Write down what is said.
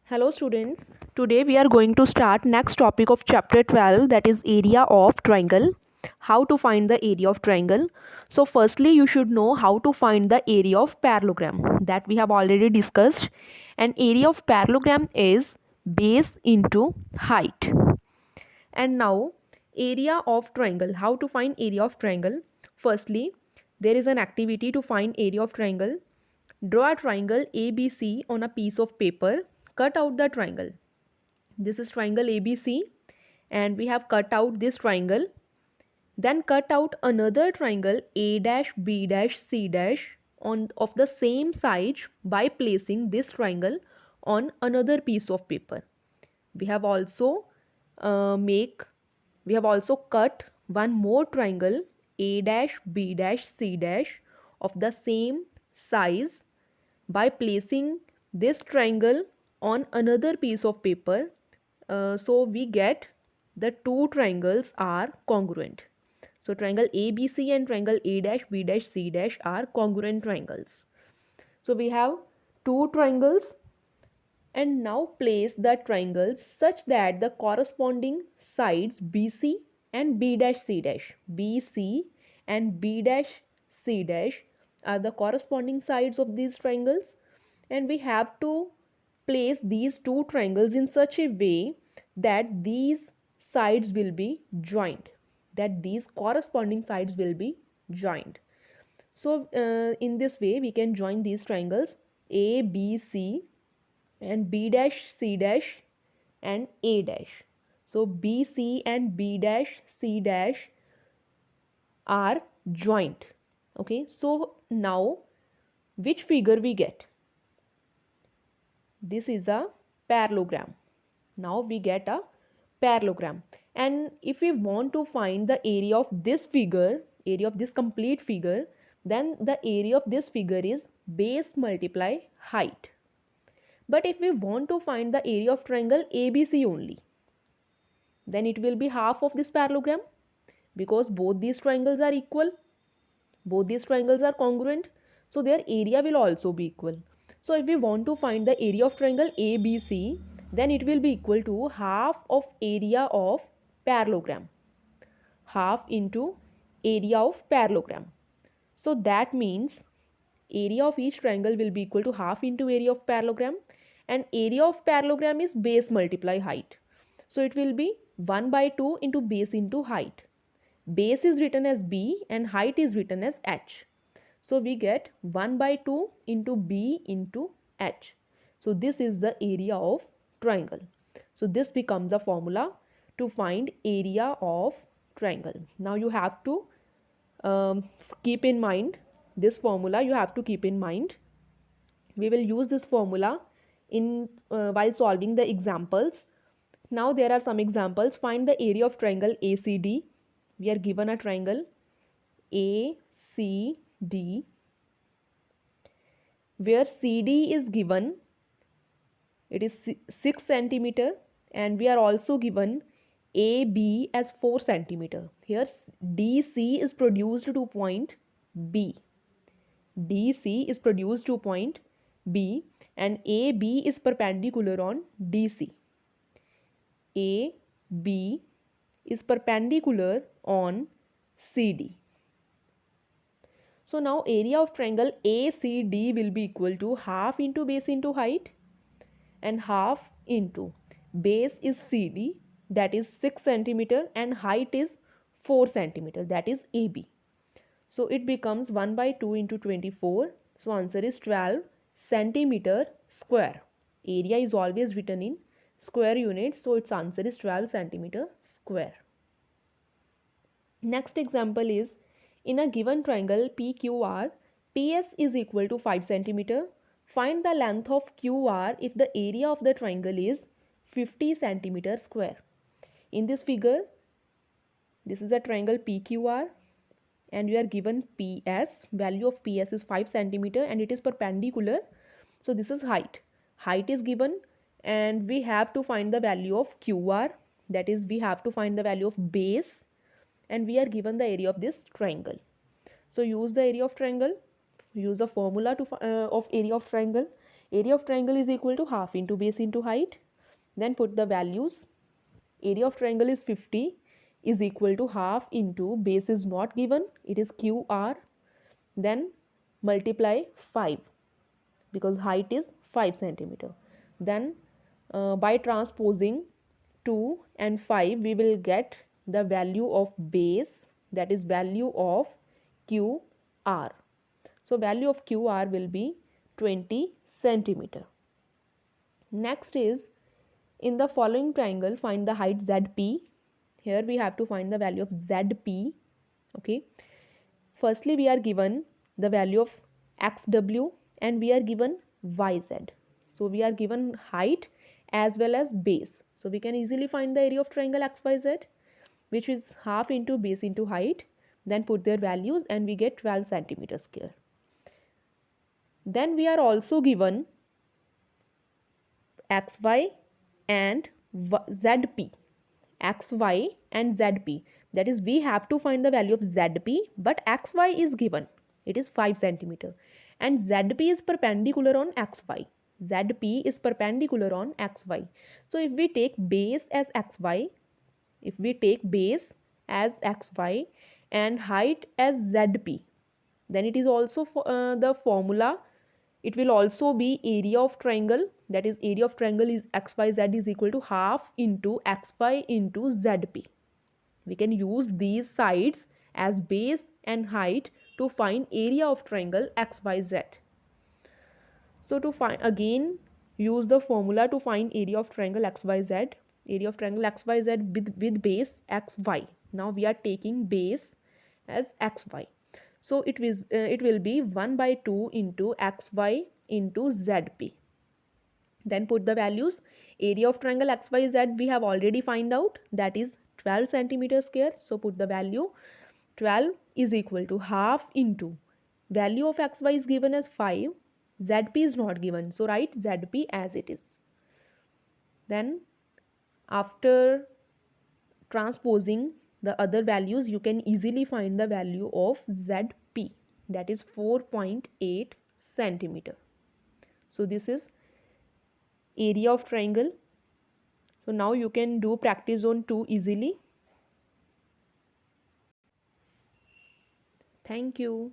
Hello students, today we are going to start next topic of chapter 12, that is area of triangle. How to find the area of triangle. So firstly you should know how to find the area of parallelogram, that we have already discussed. An area of parallelogram is base into height. And now area of triangle, how to find area of triangle. Firstly, there is an activity to find area of triangle. Draw a triangle ABC on a piece of paper. Cut out the triangle. This is triangle ABC and we have cut out this triangle. Then cut out another triangle A dash B dash C dash on of the same size by placing this triangle on another piece of paper. We have also cut one more triangle A dash B dash C dash of the same size by placing this triangle on another piece of paper. So we get the two triangles are congruent. So triangle ABC and triangle A dash B dash C dash are congruent triangles. So we have two triangles, and now place the triangles such that the corresponding sides BC and B dash C dash, BC and B dash C dash are the corresponding sides of these triangles, and we have to place these two triangles in such a way that these sides will be joined, that these corresponding sides will be joined. So in this way we can join these triangles A, B, C and B dash, C dash and A dash. So B, C and B dash, C dash are joint. Okay, so now which figure we get? This is a parallelogram. Now we get a parallelogram, and if we want to find the area of this figure, area of this complete figure, then the area of this figure is base multiply height. But if we want to find the area of triangle ABC only, then it will be half of this parallelogram, because both these triangles are equal, both these triangles are congruent, so their area will also be equal. So if we want to find the area of triangle ABC, then it will be equal to half of area of parallelogram, half into area of parallelogram. So that means area of each triangle will be equal to half into area of parallelogram, and area of parallelogram is base multiply height. So it will be 1 by 2 into base into height. Base is written as B and height is written as H. So we get 1 by 2 into B into H. So this is the area of triangle. So this becomes a formula to find area of triangle. Now you have to keep in mind this formula. You have to keep in mind. We will use this formula in while solving the examples. Now there are some examples. Find the area of triangle ACD. We are given a triangle ACD where CD is given, it is 6 centimeter, and we are also given AB as 4 centimeter. Here DC is produced to point B. DC is produced to point B and AB is perpendicular on DC. AB is perpendicular on CD. So now area of triangle ACD will be equal to half into base into height and half into base is CD, that is 6 centimeter, and height is 4 centimeter, that is AB. So it becomes 1 by 2 into 24. So answer is 12 centimeter square. Area is always written in square units, so its answer is 12 centimeter square. Next example is, in a given triangle PQR, PS is equal to 5 centimeter. Find the length of QR if the area of the triangle is 50 centimeter square. In this figure, this is a triangle PQR and we are given PS. Value of PS is 5 centimeter and it is perpendicular. So this is height. Height is given and we have to find the value of QR. That is, we have to find the value of base, and we are given the area of this triangle. So use the area of triangle, use a formula to of area of triangle. Area of triangle is equal to half into base into height. Then put the values. Area of triangle is 50 is equal to half into base is not given, it is QR. Then multiply 5 because height is 5 centimeter. Then by transposing 2 and 5 we will get the value of base, that is value of QR. So value of QR will be 20 centimeter. Next is, in the following triangle find the height ZP. Here we have to find the value of ZP. Okay, firstly we are given the value of XW and we are given YZ. So we are given height as well as base. So we can easily find the area of triangle XYZ, which is half into base into height. Then put their values and we get 12 centimeter square. Then we are also given XY and ZP. XY and ZP. That is, we have to find the value of ZP, but XY is given. It is 5 centimeter. And ZP is perpendicular on XY. ZP is perpendicular on XY. So if we take base as XY, and height as ZP, then it is also the formula. It will also be area of triangle, that is area of triangle is XYZ is equal to half into XY into ZP. We can use these sides as base and height to find area of triangle XYZ. So to find, again use the formula to find area of triangle XYZ. Area of triangle XYZ with base XY. Now we are taking base as XY. So it will be 1 by 2 into XY into ZP. Then put the values. Area of triangle XYZ we have already find out, that is 12 centimeter square. So put the value. 12 is equal to half into value of XY is given as 5. ZP is not given. So write ZP as it is. Then after transposing the other values, you can easily find the value of ZP, that is 4.8 centimeter. So this is area of triangle. So now you can do practice zone 2 easily. Thank you.